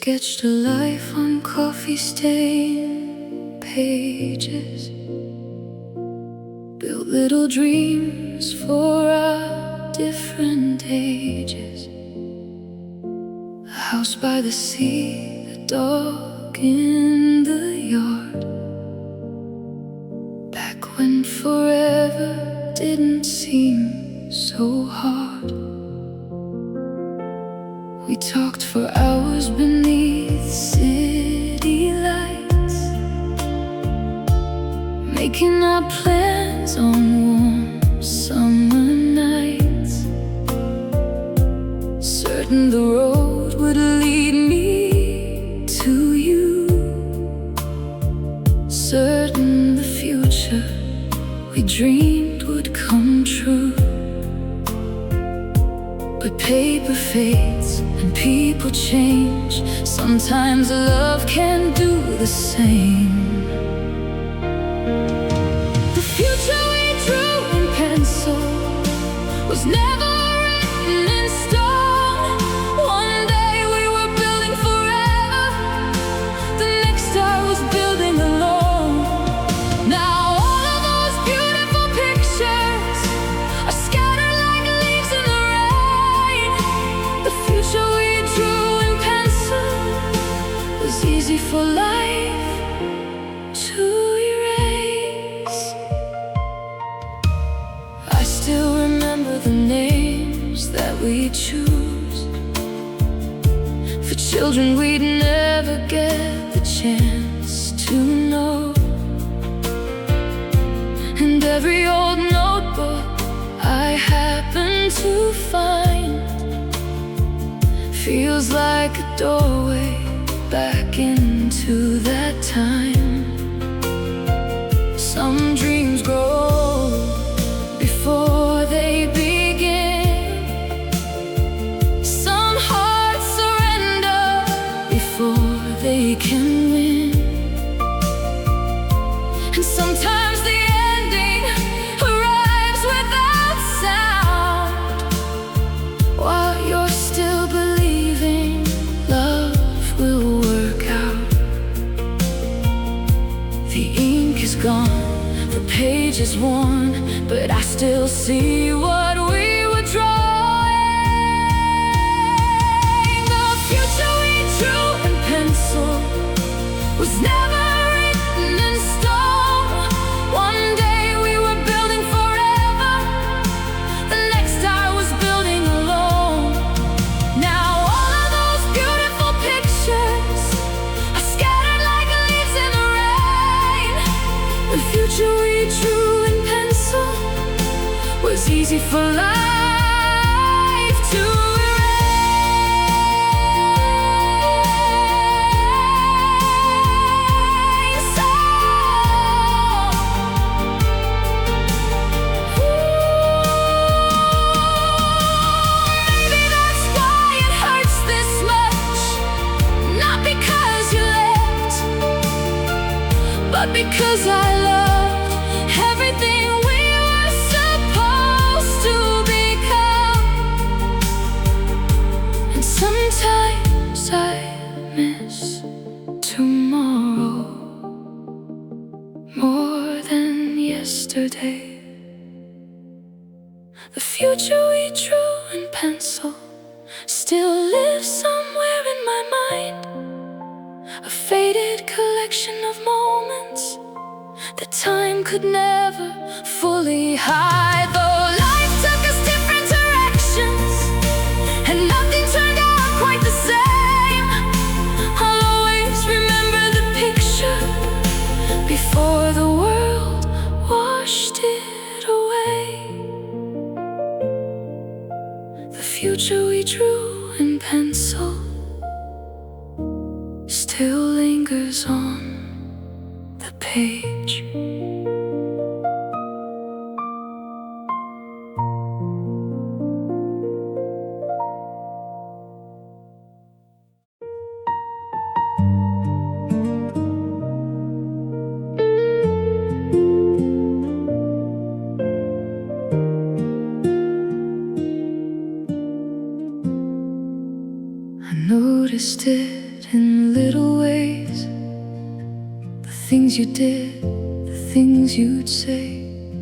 Sketched a life on coffee-stained pages, built little dreams for our different ages. A house by the sea, a dog in the yard. Back when forever didn't seem so hard. We talked for hours beneath city lights, making our plans on warm summer nights. Certain the road would lead me to you, certain the future we dreamed would come true. But paper fades and people change. Sometimes love can do the same. The future we drew in pencil was never written in stone. One day we were building forever, the next I was building alone. Now all of those beautiful pictures are scattered like leaves in the rain. The future we drew in pencil was easy for life to erase. I still remember the names that we choose for children we'd never get the chance to know. And every old notebook I happen to find feels like a doorway back into that time. Some dreams grow before they begin. Some hearts surrender before they can win. And sometimes the ending arrives without sound, while you're still believing love will work out. The ink is gone, the page is worn, but I still see what we were drawing. The future we drew in pencil was never written in stone. One day we were building forever, the next I was building alone. Now all of those beautiful pictures are scattered like leaves in the rain. The future we drew in pencil was easy for life to erase. Maybe that's why it hurts this much. Not because you left, but because I loved everything we were supposed to become. And sometimes I miss tomorrow more than yesterday. The future we drew in pencil still lives somewhere in my mind, a faded collection of moments that time could never fully hide. Though life took us different directions and nothing turned out quite the same, I'll always remember the picture before the world washed it away. The future we drew in pencil still lingers on the page. noticed it in things you did, the things you'd say.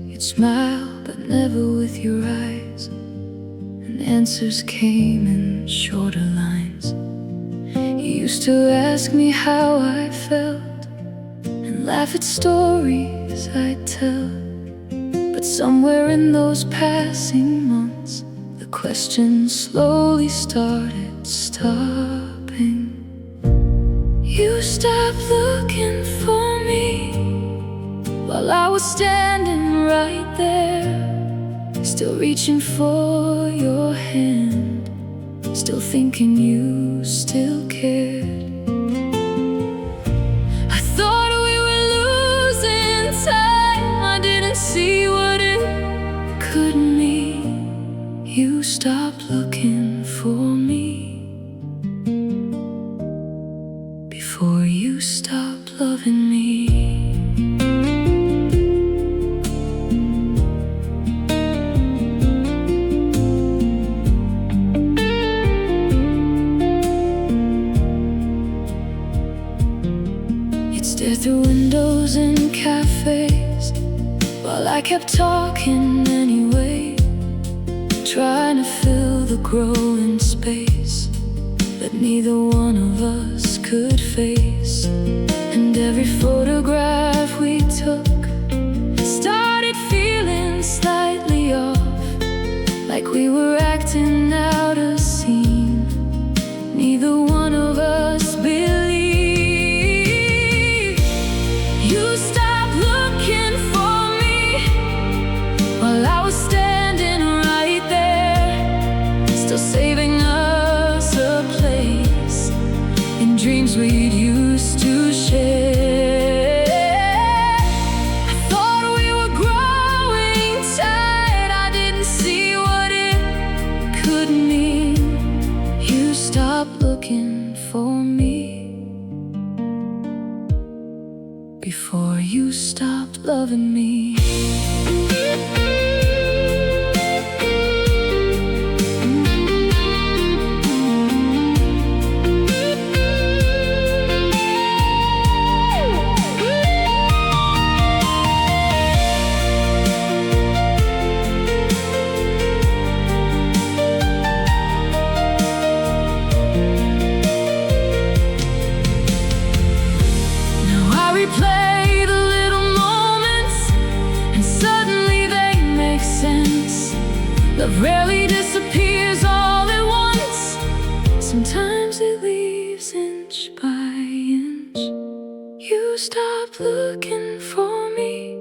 You'd smile, but never with your eyes, and answers came in shorter lines. You used to ask me how I felt, and laugh at stories I'd tell. But somewhere in those passing months, the questions slowly started stopping. You stopped looking for me while I was standing right there, still reaching for your hand, still thinking you still cared. I thought we were losing time, I didn't see what it could mean. You stopped looking for me before you stopped loving me. Stare through windows in cafes while I kept talking anyway, trying to fill the growing space that neither one of us could face. And every photograph we took started feeling slightly off, like we were acting out a scene neither one of us believed. You stopped looking for me while I was standing right there, still saving us a place in dreams we'd used to share. I thought we were growing tired, I didn't see what it could mean. You stopped looking for me before you stopped loving me. Play the little moments, and suddenly they make sense. Love rarely disappears all at once, sometimes it leaves inch by inch. You stopped looking for me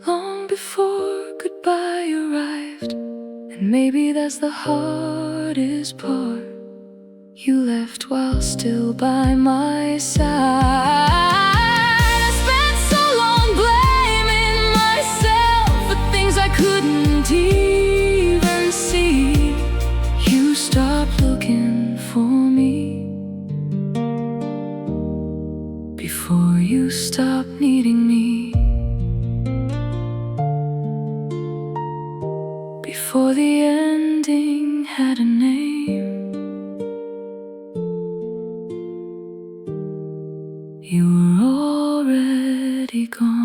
long before goodbye arrived, and maybe that's the hardest part. You left while still by my side. Couldn't even see. You stopped looking for me before you stopped needing me, before the ending had a name. You were already gone.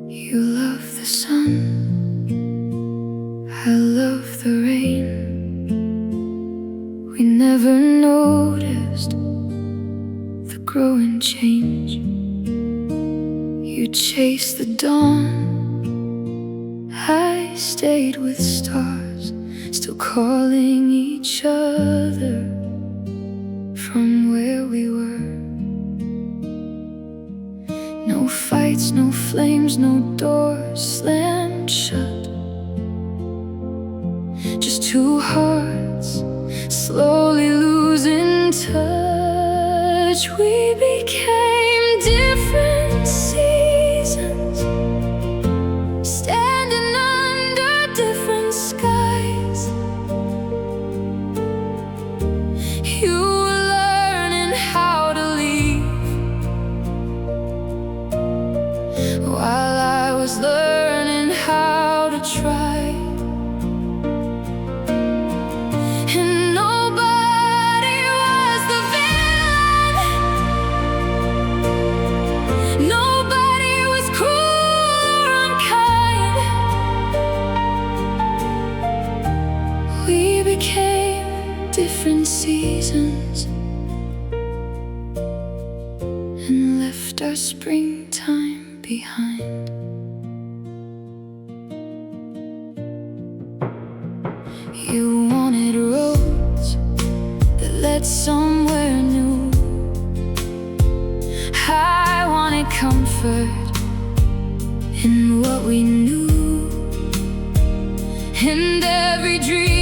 You love the sun, I love the rain. We never noticed the growing change. You chased the dawn, I stayed with stars, still calling each other from where we were. No fights, no flames, no doors slammed shut, just two hearts slowly losing touch. We became different seasons, became different seasons and left our springtime behind. You wanted roads that led somewhere new. I wanted comfort in what we knew, and every dream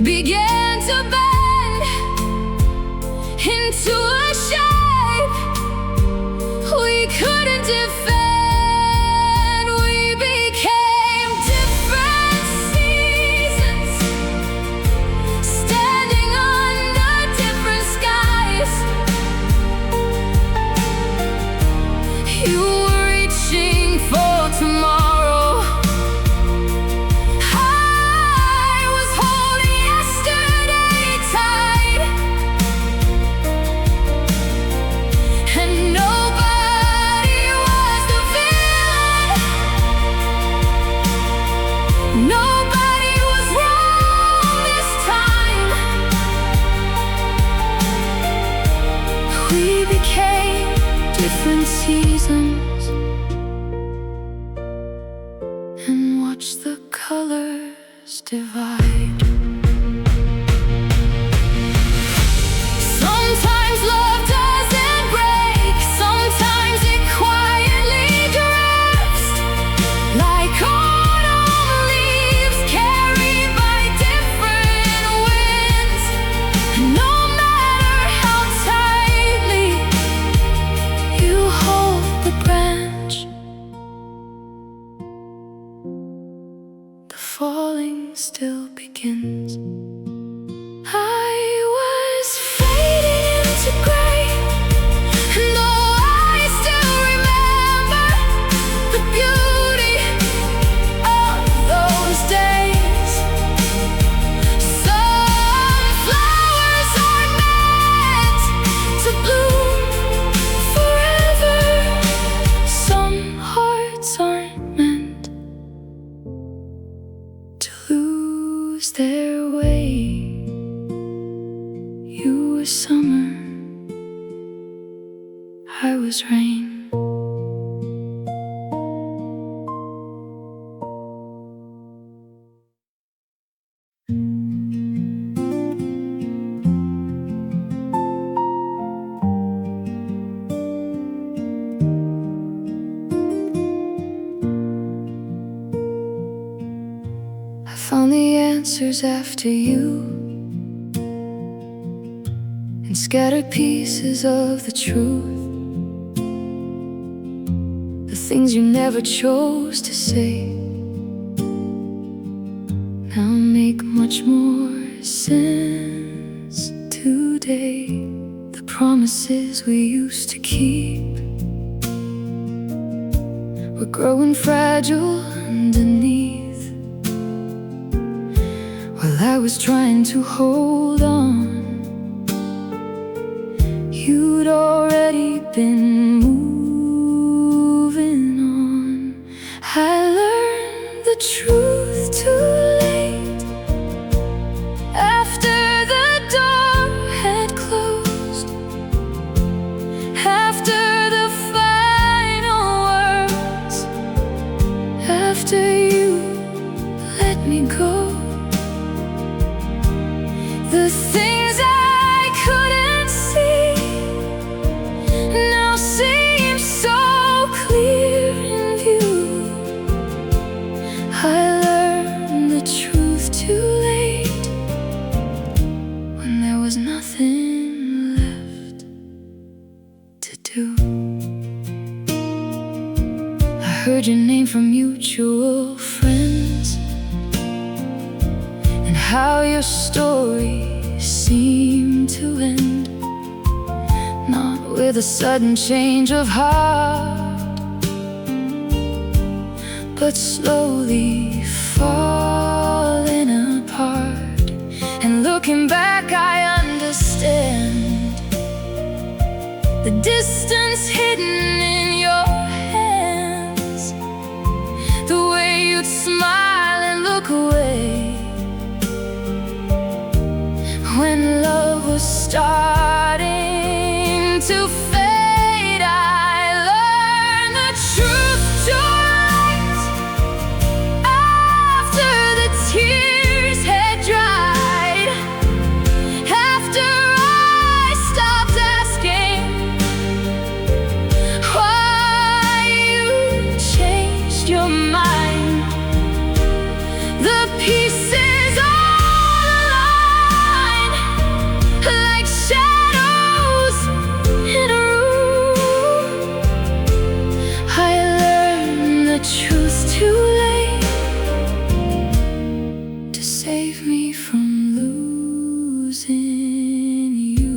began to bend into a shape we couldn't defend. We became different seasons, standing under different skies. You were reaching for tomorrow, I was holding yesterday tight, and nobody was the villain, nobody was wrong this time. We became different seasons and watched the colors divide. Sometimes love doesn't break, sometimes it quietly drifts, like autumn leaves carried by different winds. And no matter how tightly you hold the branch, the falling still begins. I was fading into gray, and though I still remember the beauty of those days. Some flowers are meant to bloom forever, some hearts aren't meant to lose their way. You were summer, I was rain. I found the answers after you, and scattered pieces of the truth, the things you never chose to say now make much more sense today. The promises we used to keep were growing fragile underneath, while I was trying to hold on. You'd already been moving on. I learned the truth too late, after the door had closed, after the final words, after you let me go. The things I couldn't see now seem so clear in view. I learned the truth too late, when there was nothing left to do. I heard your name from mutual friends, and how your story seemed to end, not with a sudden change of heart, but slowly falling apart. And looking back, I understand the distance hidden in your hands, the way you'd smile and look away when love was starting to fade, I learned the truth too late. After the tears had dried, after I stopped asking why you changed your mind, the pieces all aligned like shadows in a room. I learned the truth too late to save me from losing you.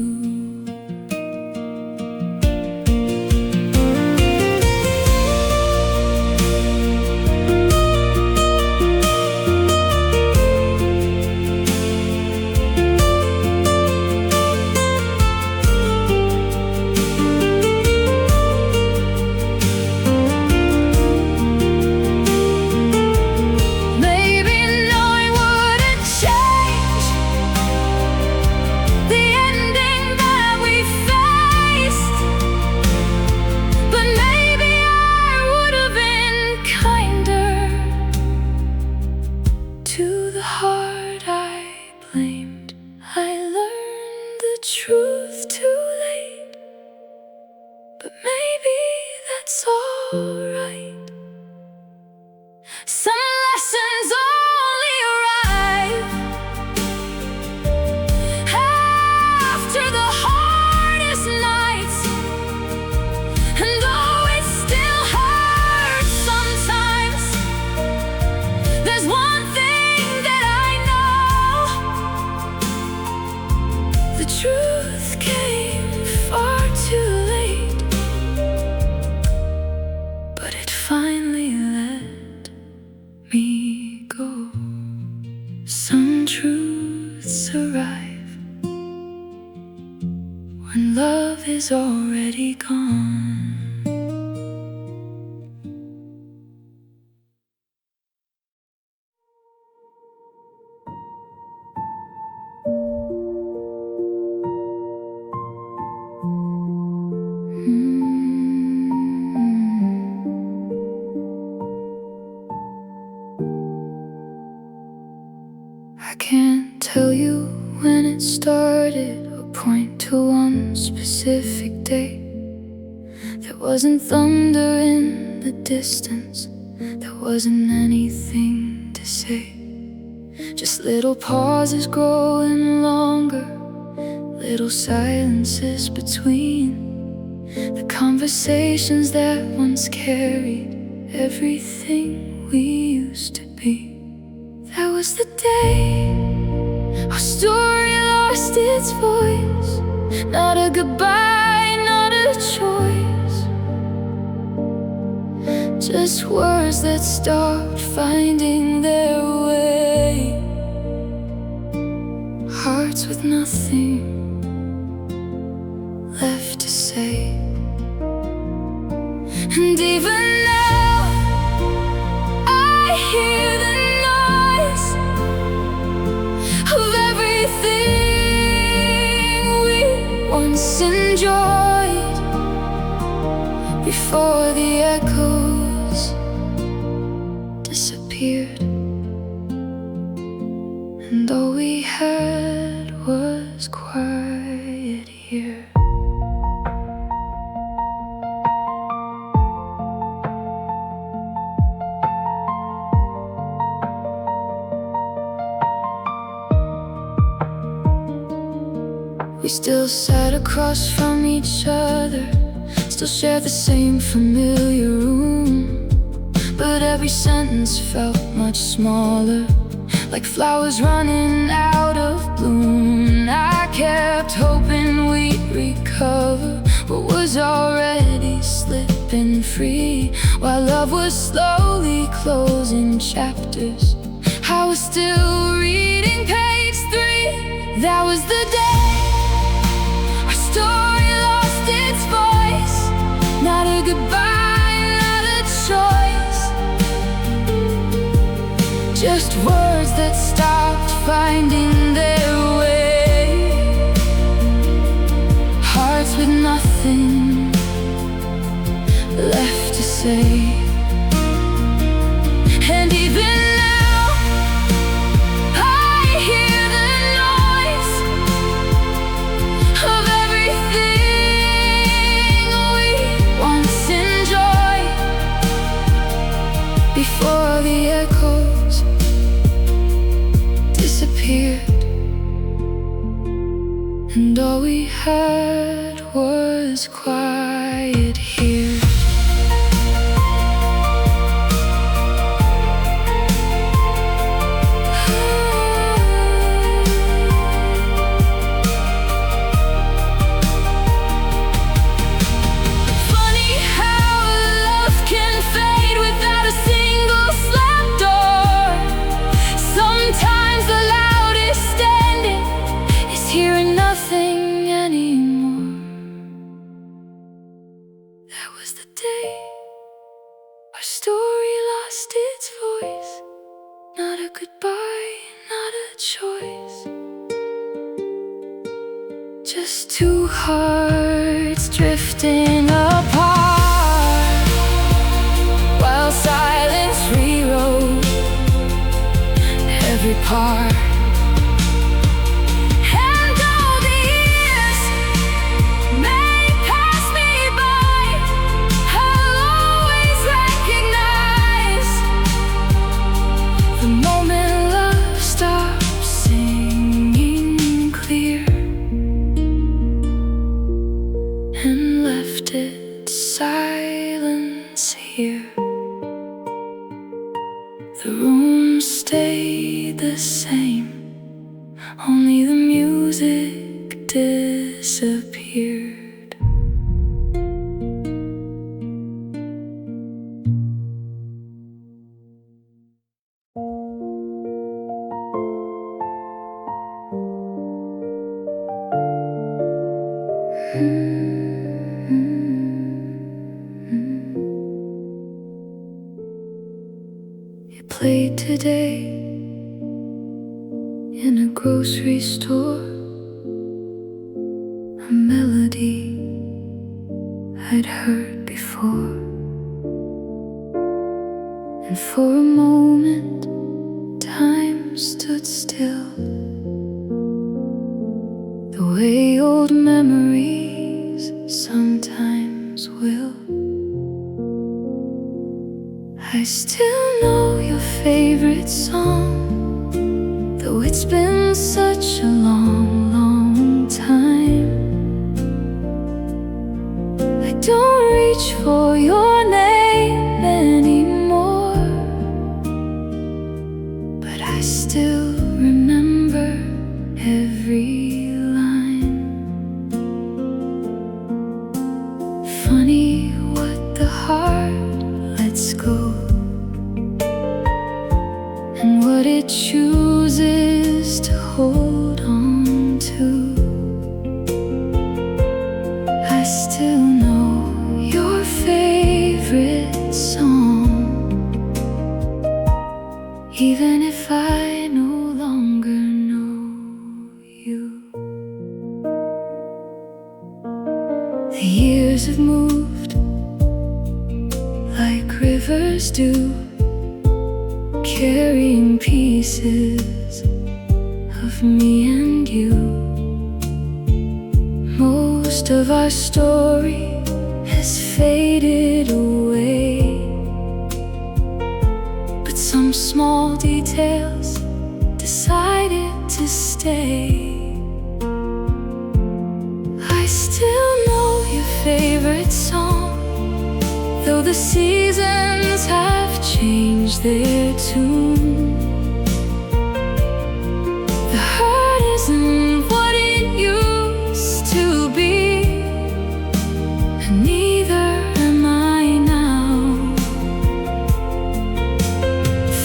Maybe knowing wouldn't change the ending that we faced, but maybe I would have been kinder to the heart I blamed. I learned the truth too late, but maybe that's alright. Some lessons only arrive after the hardest nights, and though it still hurts sometimes, there's one thing that I know: the truth came far too late, but it finally let me go. Some truths arrive when love is already gone. I can't tell you when it started or point to one specific day. There wasn't thunder in the distance, there wasn't anything to say. Just little pauses growing longer, little silences between the conversations that once carried everything we used to be. That was the day our story lost its voice. Not a goodbye, not a choice, just words that stopped finding their way. Hearts with nothing left to say. And even now I hear the noise of everything we once enjoyed before the echoes disappeared, and all we had was quiet here. We still sat across from each other, still shared the same familiar room, but every sentence felt much smaller, like flowers running out of bloom. I kept hoping we'd recover what was already slipping free, while love was slowly closing chapters. I was still reading page 3. That was the day our story lost its voice. Not a goodbye, not a choice, just words that stopped finding their way. say. And even now I hear the noise of everything we once enjoyed, before the echoes disappeared and all we had was quiet here. Funny how love can fade without a single slam door. Sometimes the loudest standing is hearing nothing anymore. That was the day our story lost its voice. Not a goodbye, not a choice, just two hearts drifting apart, while silence rewrote every part. And though the years may pass me by, I'll always recognize the moment love stops singing clear and left its silence here. The room stayed the same, only the music disappeared. It played today in a grocery store, a melody I'd heard before. And for a moment, time stood still, the way old memories sometimes will. I still know your favorite song, though it's been such a long, long time. I don't reach for your name anymore, but I still remember every line. Funny what the heart lets go and what it chooses to hold on to. I still know your favorite song, even if I no longer know you. The years have moved like rivers do, carrying pieces of me and you. Most of our story has faded away, but some small details decided to stay. I still know your favorite song, though the seasons have changed their tune. The hurt isn't what it used to be, and neither am I now.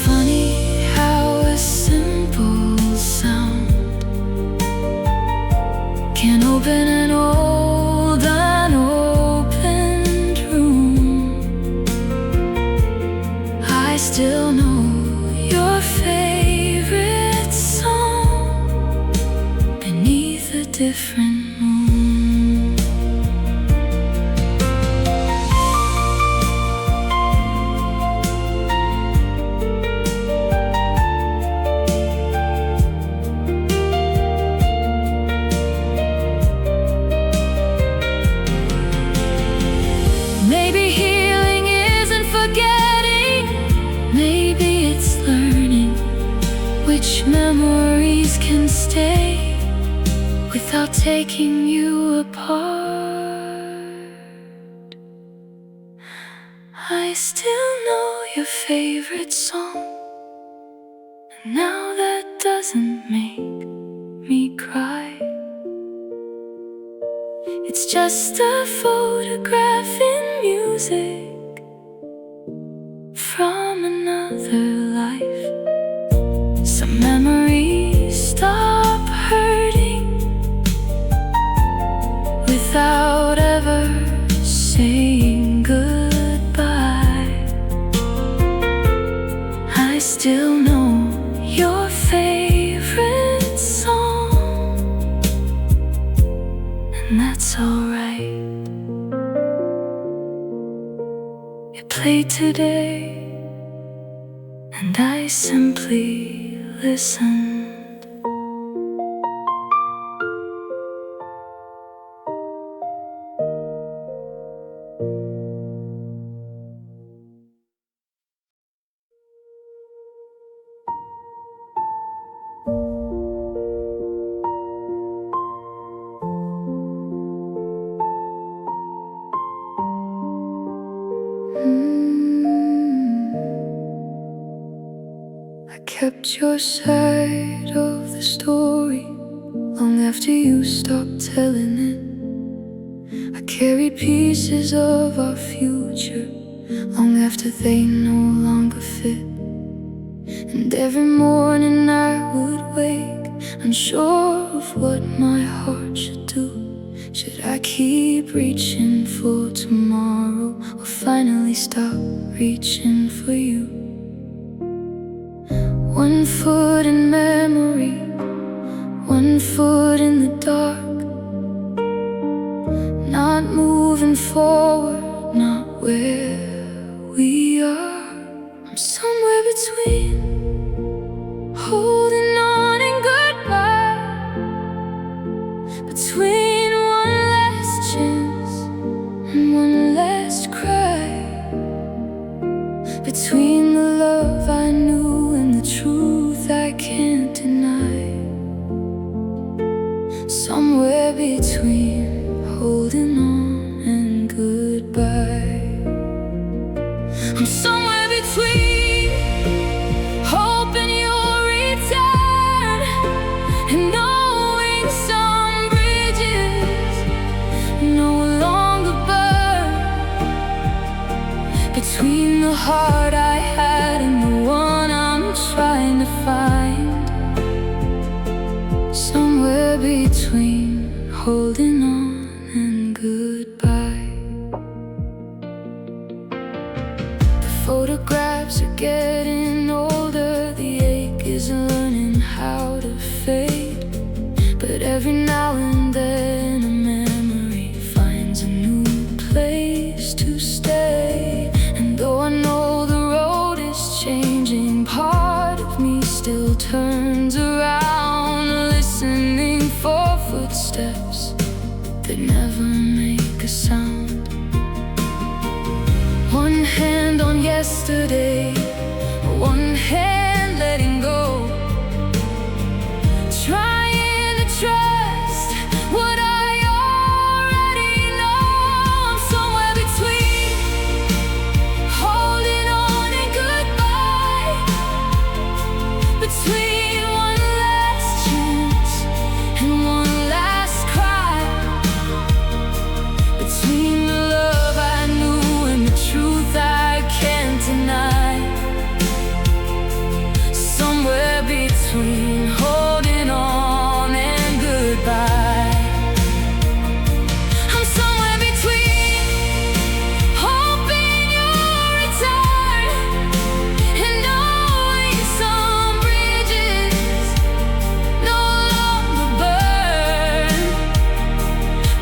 Funny how a simple sound can open an old unopened room. I still know your favorite song beneath a different moon. Which memories can stay without taking you apart? I still know your favorite song, and now that doesn't make me cry. It's just a photograph in music from another life. Some memories stop hurting without ever saying goodbye. I still know your favorite song, and that's alright. It played today, and I simply listened. I kept your side of the story long after you stopped telling it. I carried pieces of our future long after they no longer fit. And every morning I would wake unsure of what my heart should do. Should I keep reaching for tomorrow, or finally stop reaching for you? One foot in memory, one foot in the dark. Not moving forward, not where we are. I'm somewhere between holding on and goodbye, between one last chance and one last cry, between the love I knew and the truth I can't deny. Somewhere between holding on and goodbye. I'm somewhere between hoping you'll return and knowing some bridges no longer burn, between the heart I had and the one I'm trying to find. Somewhere between holding on and goodbye. The photographs are getting older, the ache is learning how to fade. But every now and then a memory finds a new place to stay. And though I know the road is changing, part of me still turns around, listening for footsteps that never make a sound. One hand on yesterday, one hand letting go, trying to trust what I already know. I'm somewhere between holding on and goodbye, between one last chance and one last cry, between the love I knew and the truth I can't deny. Somewhere between holding on and goodbye. I'm somewhere between hoping you'll return and knowing some bridges no longer burn,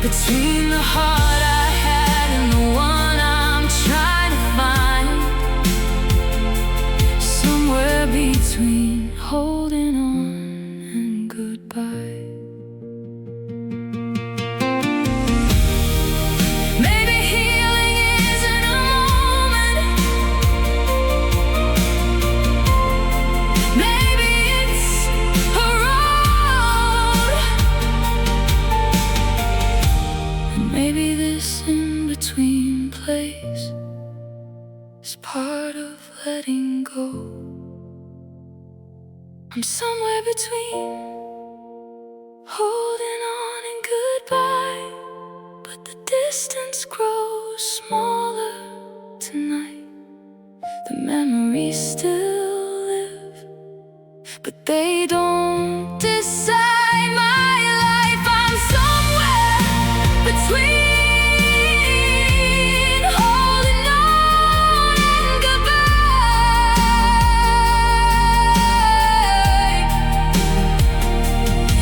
between the heart I had and the one I'm trying to find. Somewhere between holding on and goodbye. Maybe healing isn't a moment, maybe it's I'm somewhere between holding on and goodbye, but the distance grows smaller tonight. The memories still live, but they don't decide my life. I'm somewhere between holding on and goodbye.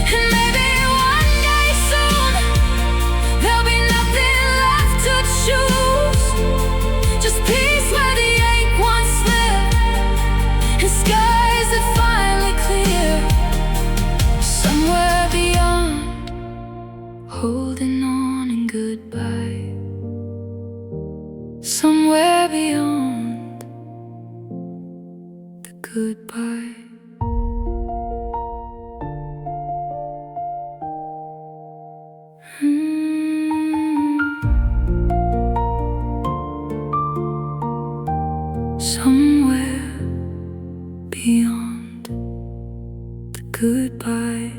And maybe one day soon there'll be nothing left to choose, just peace where the ache once lived, and skies that finally clear. Somewhere beyond holding on and goodbye. Somewhere beyond the goodbye. Somewhere beyond the goodbye.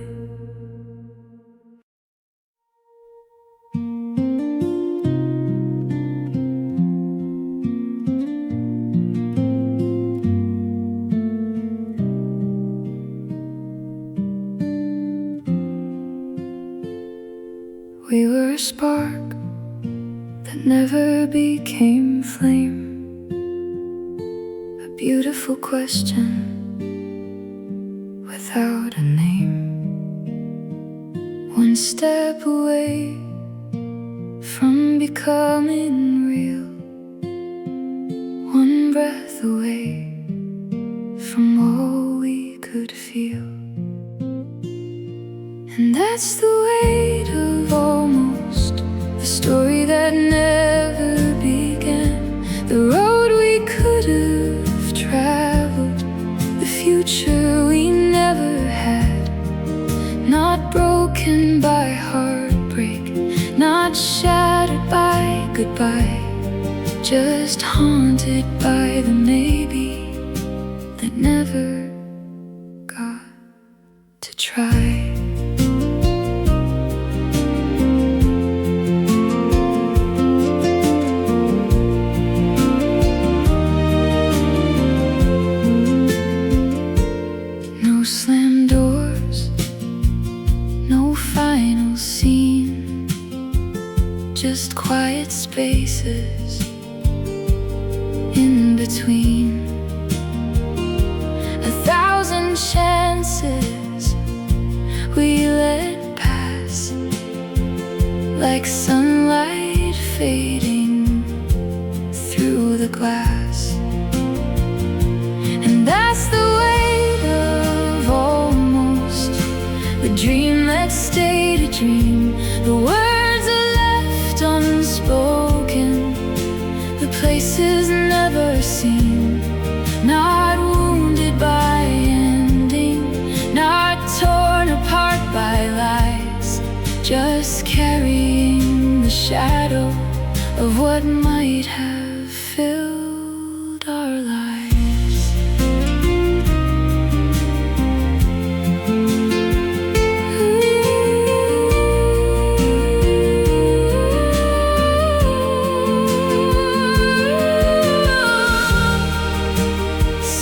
We were a spark that never became flame. A beautiful question without a name. One step away from becoming real. One breath away from all we could feel. And that's the weight of almost, the story that never began, the road we could have traveled, the future we never had. Not broken by heartbreak, not shattered by goodbye, just haunted by the maybe that never got to try. No slam doors, no final scene, just quiet spaces in between. 1,000 chances we let pass, like sunlight fading through the glass. And that's the weight of almost, the dream that stayed a dream. The words are left unspoken, the places never seen. Not wounded by ending, not torn apart by lies, just carrying the shadow of what might have filled our lives.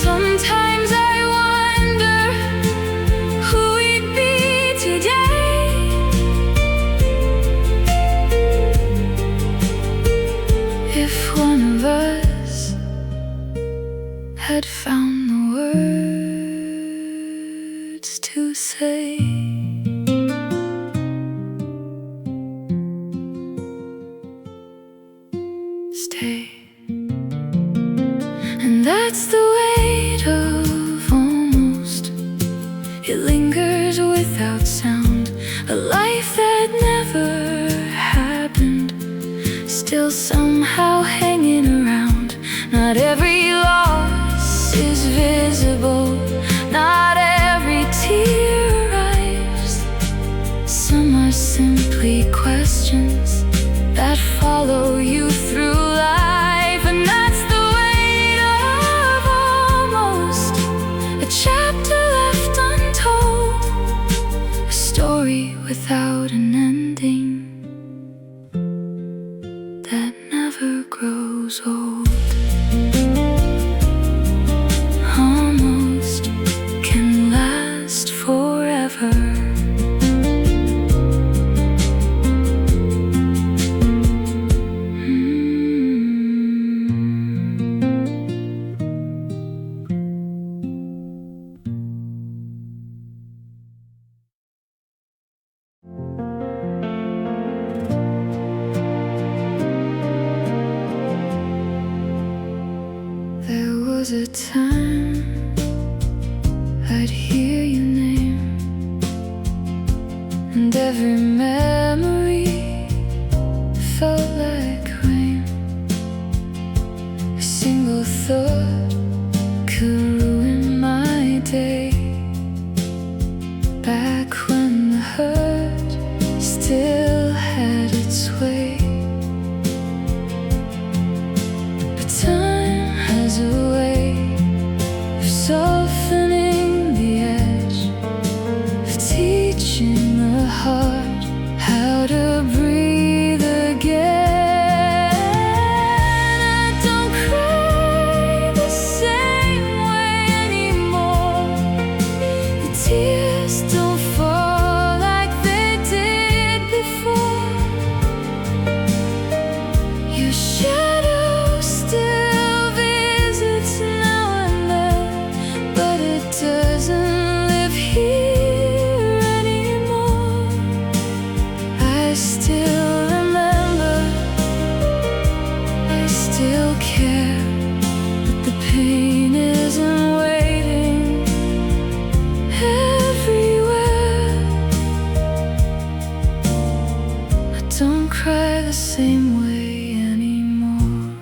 Sometimes I wonder who we'd be today if one of us had found the words to say. Stay. And that's the weight of almost, it lingers without sound. A life that never happened, still somehow hanging around. Not every loss is visible, not every tear arrives. Some are simply questions that follow you through life. And that's the weight of almost, a chapter left without an ending that never grows old. Almost can last forever. There was a time I'd hear your name, and every memory felt like rain. A single thought could ruin my day. Back when the hurt still had its way. But time has a way of softening the edge, of teaching the heart how to breathe again. I don't cry the same way anymore. The tears don't fall like they did before. Your shadow still visits now and then, but it doesn't live here anymore. I still remember, I still care, but the pain isn't waiting everywhere. I don't cry the same way anymore.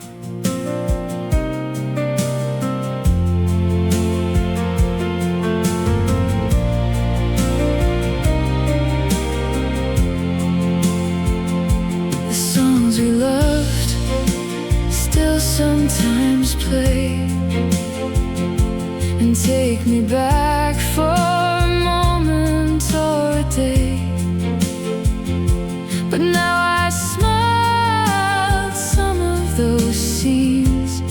The songs we loved still sometimes play and take me back for a moment or a day. But now I smiled some of those scenes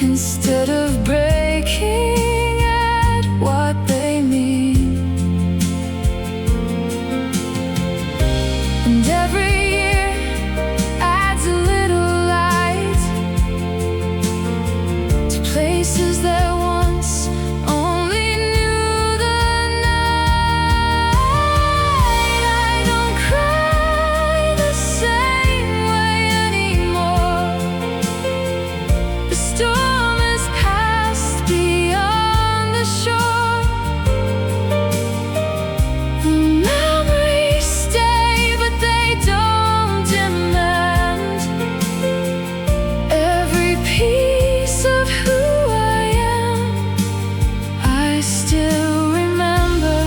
instead of breaking at what they mean. And every year adds a little light to places that once only knew the night. I don't cry the same way anymore. The storm has passed beyond the shore. The memories stay, but they don't demand every piece of who I am. I still remember,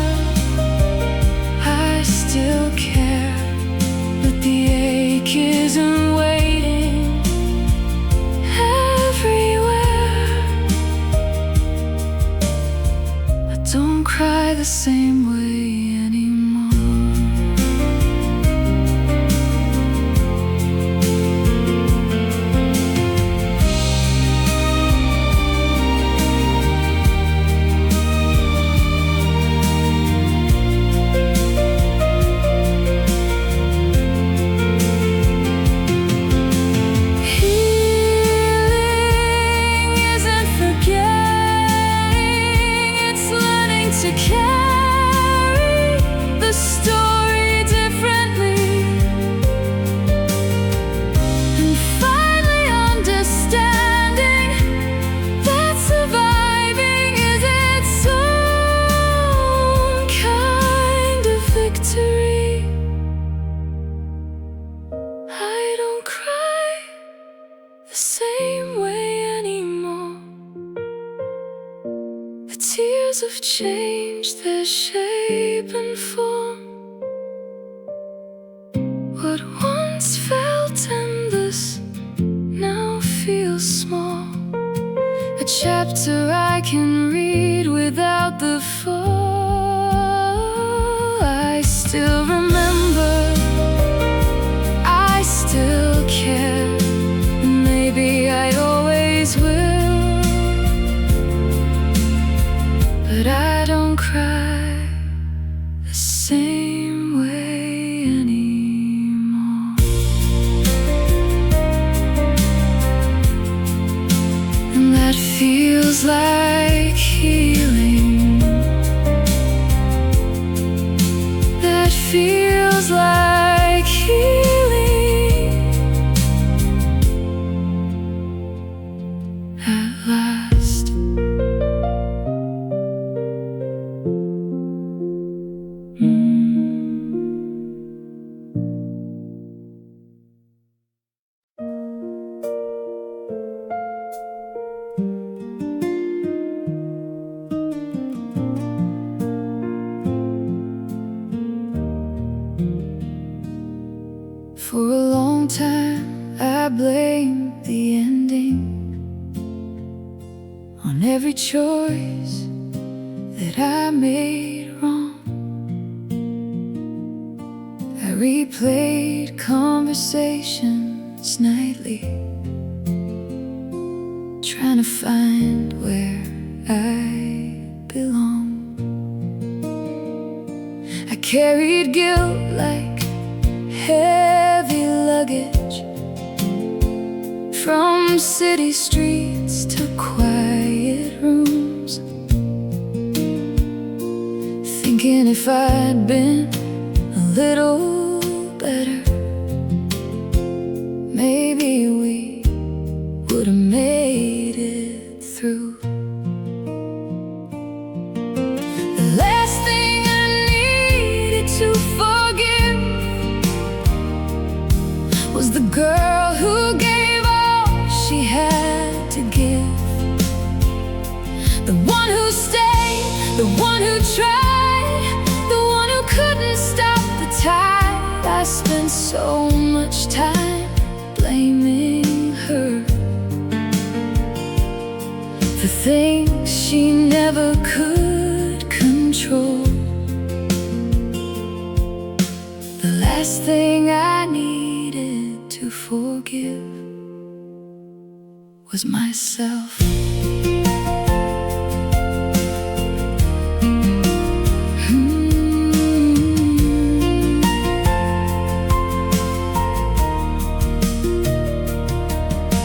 I still care, but the ache isn't waiting everywhere. I don't cry the same way anymore. Healing isn't forgetting, it's learning to carry the story differently, and finally understanding that surviving is its own kind of victory. I don't cry the same way anymore. The tears have changed their shape and form. What once felt endless now feels small. A chapter I can read without the fall. I still remember, I still care, and maybe I always will. But I don't cry the same way anymore. And that feels like healing. That feels like healing at last. For a long time I blamed the ending on every choice that I made wrong. I replayed conversations nightly, trying to find where I belong. I carried guilt like heavy luggage, from city streets to quiet rooms, thinking if I'd been a little better, maybe we would have made it through. The last thing I needed to forgive was the girl who gave all she had to give, the one who stayed, the one who tried, the one who couldn't stop the tide. I spent so much time blaming her for things she never could control. The last thing I needed to forgive was myself.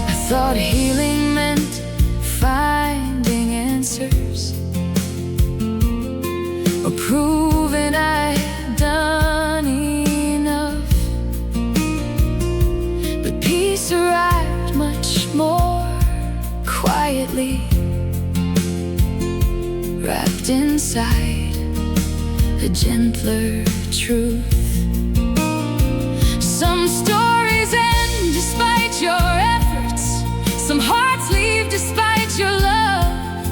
I thought healing meant finding answers, or proving I had done enough. But peace arrived much more quietly, wrapped inside a gentler truth. Some stories end despite your efforts, some hearts leave despite your love,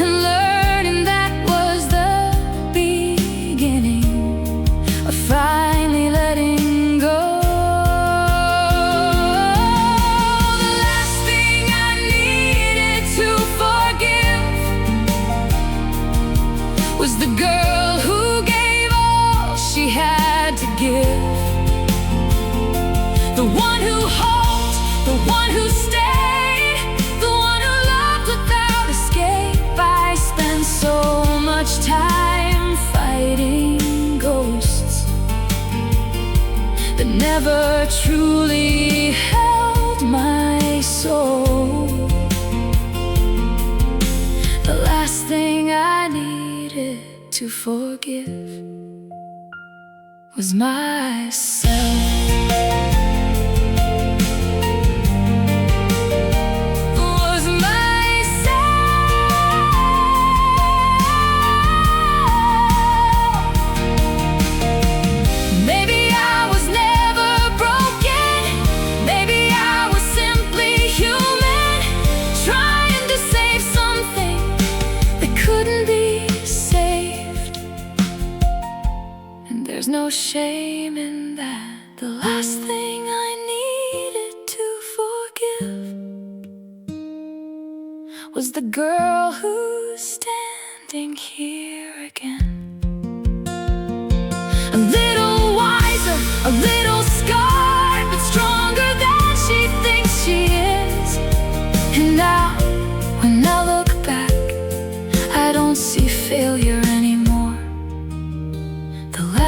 and learning that was the beginning of finally letting go. The last thing I needed to forgive was the girl who gave all she had to give, the one who hoped, the one who stayed, the one who loved without escape. I spent so much time fighting ghosts that never truly held my soul. The last thing I needed to forgive was myself. There's no shame in that. The last thing I needed to forgive was the girl who's standing here again.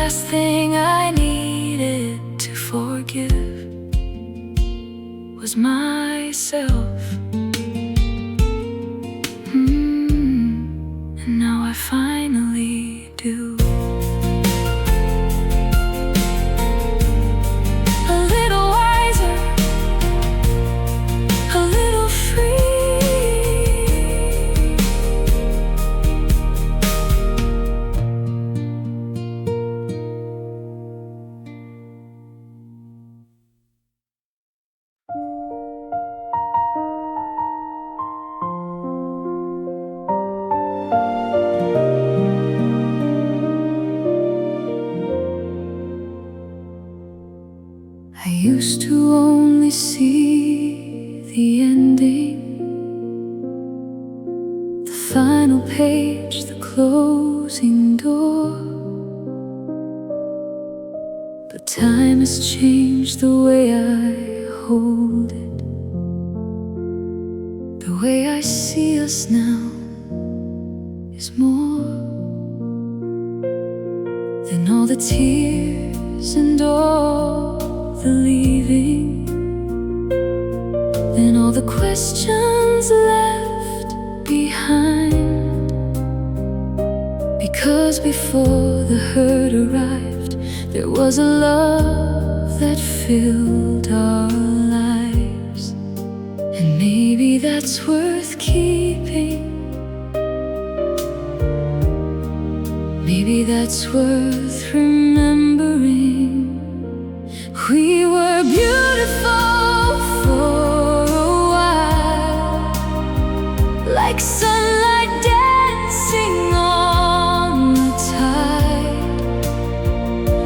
last thing I needed to forgive was myself. And now I finally do. A little wiser, a little free. I used to only see the ending, the final page, the closing door. But time has changed the way I hold it. The way I see us now is more than all the tears and all the leaving, than all the questions left behind. Because before the hurt arrived, there was a love that filled our lives. And maybe that's worth keeping. Maybe that's worth remembering. We were beautiful for a while, like sunlight dancing on the tide,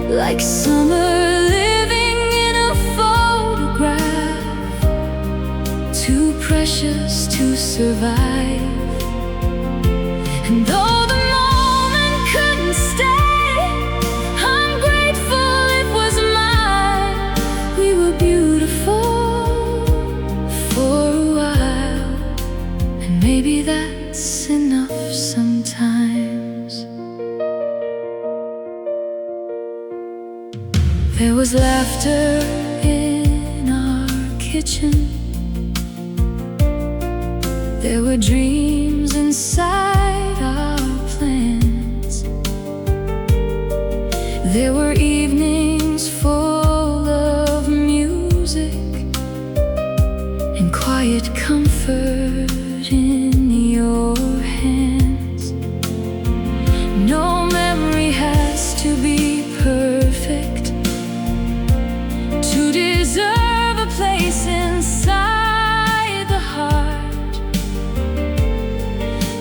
like summer living in a photograph, too precious to survive. And though the moment couldn't stay, I'm grateful it was mine. We were beautiful for a while, and maybe that's enough sometimes. There was laughter in our kitchen. There were dreams inside our plans. There were evenings full of music and quiet comfort in your hands. No memory has to be perfect to deserve a place inside the heart.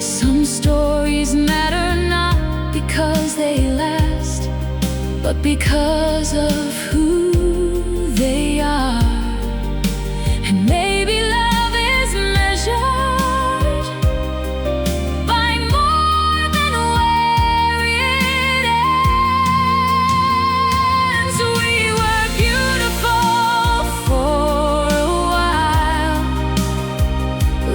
Some stories matter not because they last, but because of who they are. And maybe love is measured by more than where it ends. We were beautiful for a while,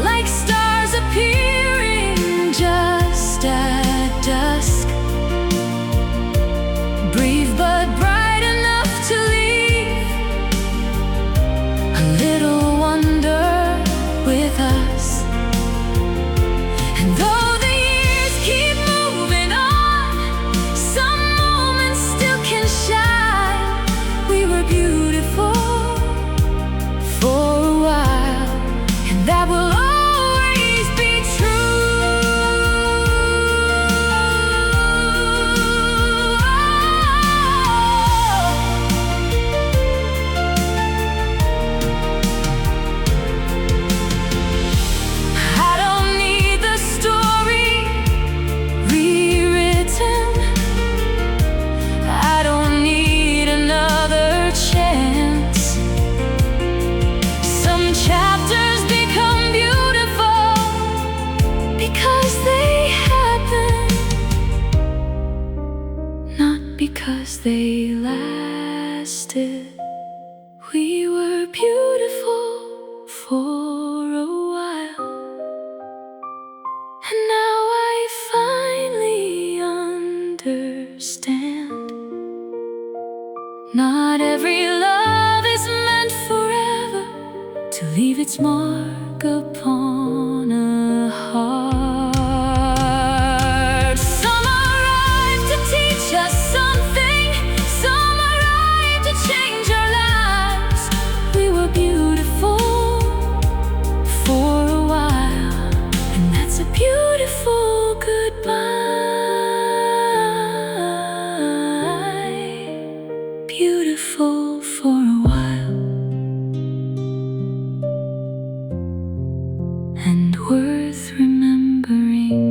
like stars appearing just at dusk, brave but bright enough to leave a little wonder with us. And though the years keep moving on, some moments still can shine. We were beautiful for a while, and that will always be I don't need the story rewritten. I don't need another chance. Some chapters become beautiful because they happen, not because they lasted. We were beautiful for a while, and now I finally understand. Not every love is meant forever to leave its mark upon a heart. Some arrive to teach us something, some arrive to change our lives. We were beautiful for a while, and that's a beautiful goodbye. Beautiful for a while, and worth remembering.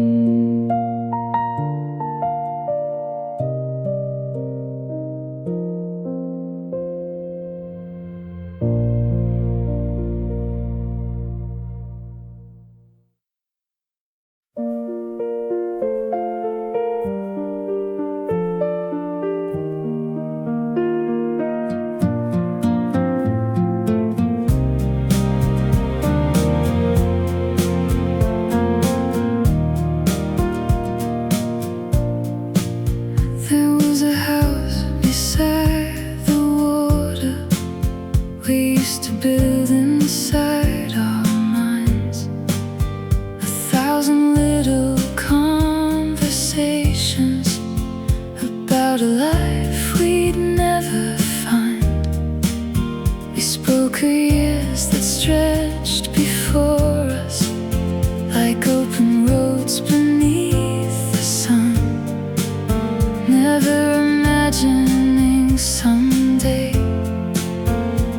There was a house beside the water we used to build inside our minds. 1,000 little conversations about a life we'd never find. We spoke of years that stretched before us like open roads beneath the sun. Never imagining someday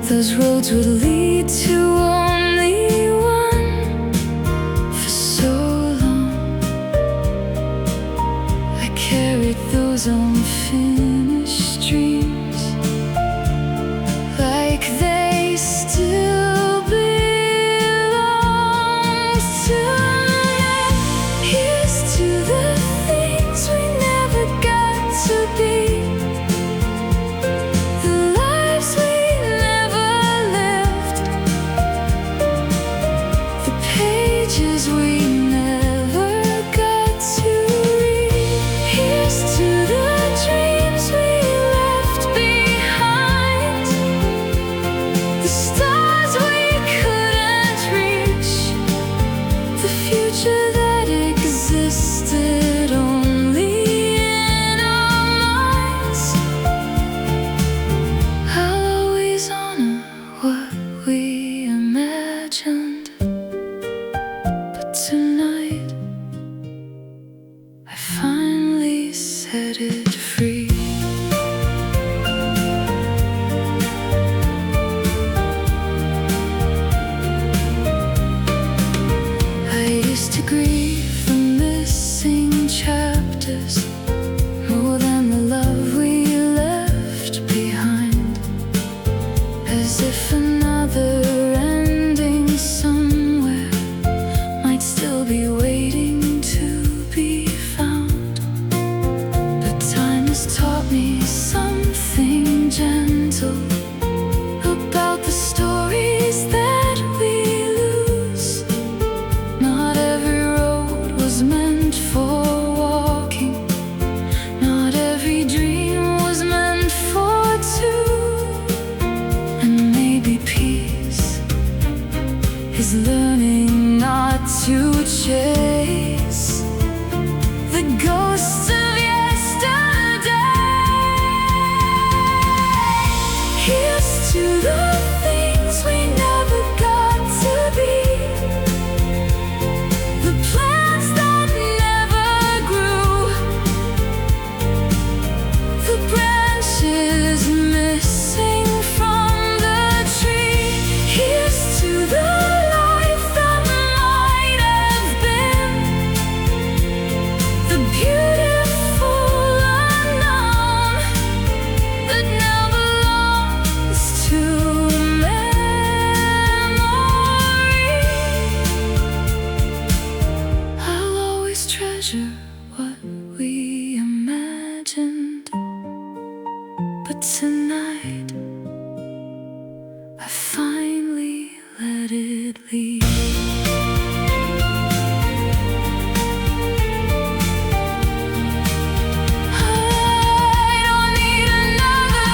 those roads would lead to only one. For so long I carried those unfinished dreams like they still belong to me. Here's to the things we never got to be, the lives we never lived, the pages we never got to read. Here's to the dreams we left behind, the stars we couldn't reach, the future that existed only in our minds. I'll always honor what we imagined, but tonight I finally set it free. I used to grieve the missing chapters more than the love we left behind, as if another ending somewhere might still be waiting to be found. But time has taught me something gentle about the stories that we lose. Not every road was meant for walking, not every dream was meant for two. And maybe peace is learning not to chase the ghosts of yesterday. Here's to the things we never got to be, the plants that never grew, the branches missing from the tree. Here's to the life that might have been, the beautiful unknown that now belongs to memory. I'll always treasure what we imagined, but tonight I finally let it leave. I don't need another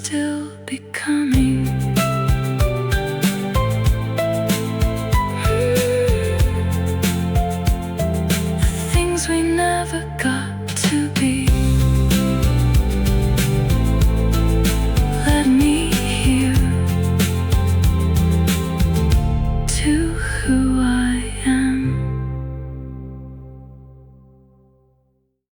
still becoming.